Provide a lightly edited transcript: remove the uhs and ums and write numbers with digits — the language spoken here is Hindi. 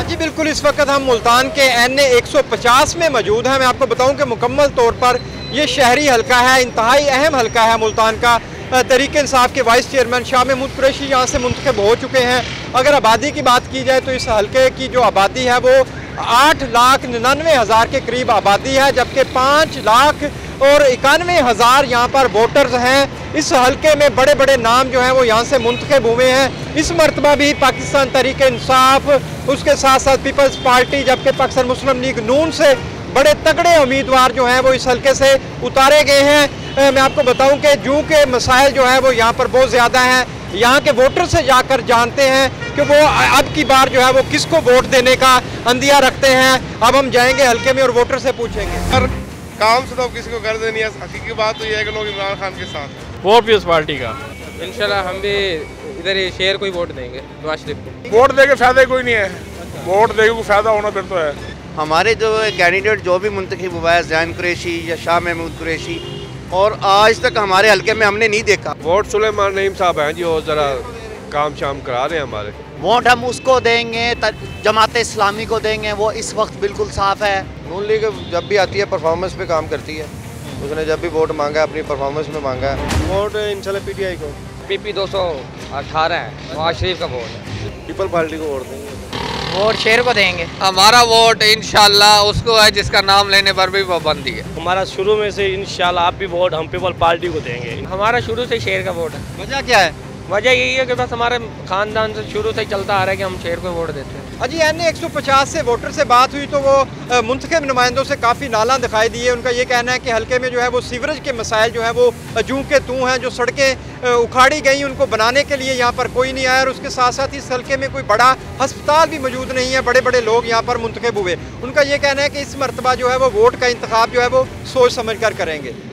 हाँ जी बिल्कुल, इस वक्त हम मुल्तान के NA 150 में मौजूद हैं। मैं आपको बताऊं कि मुकम्मल तौर पर ये शहरी हल्का है, इंतहाई अहम हल्का है मुल्तान का। तहरीक इंसाफ के वाइस चेयरमैन शाह महमूद कुरैशी यहाँ से मुंतखब हो चुके हैं। अगर आबादी की बात की जाए तो इस हल्के की जो आबादी है वो 8,99,000 के करीब आबादी है, जबकि 5,91,000 यहाँ पर वोटर्स हैं। इस हल्के में बड़े बड़े नाम जो हैं वो यहाँ से मुंतखब हुए हैं। इस मरतबा भी पाकिस्तान तहरीक इंसाफ, उसके साथ साथ पीपल्स पार्टी, जबकि पाकिस्तान मुस्लिम लीग नून से बड़े तगड़े उम्मीदवार जो हैं वो इस हल्के से उतारे गए हैं। मैं आपको बताऊं कि जू के मसाइल जो है वो यहाँ पर बहुत ज़्यादा हैं। यहाँ के वोटर से जाकर जानते हैं कि वो अब की बार जो है वो किसको वोट देने का अंदिया रखते हैं। अब हम जाएंगे हल्के में और वोटर से पूछेंगे। हर काम से तो किसी को गर्ज नहीं है। हकीकी बात तो ये है कि लोग इमरान खान के साथ वोट पीपल्स पार्टी का। इंशाल्लाह हम भी इधर ही शेर को ही वोट देंगे, नवाज शरीफ को। वोट देके फायदा कोई नहीं है, वोट देके कोई फायदा होना फिर तो है। हमारे जो कैंडिडेट जो भी मुंतखब हुआ है, ज़ैन कुरैशी या शाह महमूद कुरैशी, और आज तक हमारे हल्के में हमने नहीं देखा। वोट सुलेमान नईम साहब हैं जी, वो ज़रा काम शाम करा रहे हैं हमारे। वोट हम उसको देंगे, जमात इस्लामी को देंगे, वो इस वक्त बिल्कुल साफ है। नून लीग जब भी आती है परफॉर्मेंस पे काम करती है। उसने जब भी वोट मांगा है अपनी परफॉर्मेंस में मांगा है। वोट इंशाल्लाह PTI को। PP 218 है, नवाज शरीफ का वोट है। पीपल पार्टी को वोट देंगे। वोट शेर को देंगे। हमारा वोट इंशाल्लाह उसको है जिसका नाम लेने पर भी पाबंदी है। हमारा शुरू में से इंशाल्लाह आप भी वोट हम पीपल पार्टी को देंगे। हमारा शुरू से शेर का वोट है। वजह क्या है? वजह यही है कि बस हमारे खानदान से शुरू से चलता आ रहा है कि हम शेर को वोट देते हैं। अजी NA 150 से वोटर से बात हुई तो वो मुंतखब नुमाइंदों से काफ़ी नाला दिखाई दिए। उनका ये कहना है कि हल्के में जो है वो सीवरेज के मसाइल जो है वो जूं के तूं हैं। जो सड़कें उखाड़ी गई उनको बनाने के लिए यहाँ पर कोई नहीं आया, और उसके साथ साथ इस हल्के में कोई बड़ा हस्पताल भी मौजूद नहीं है। बड़े बड़े लोग यहाँ पर मुंतखब हुए। उनका ये कहना है कि इस मरतबा जो है वो वोट का इंतखाब जो है वो सोच समझ कर करेंगे।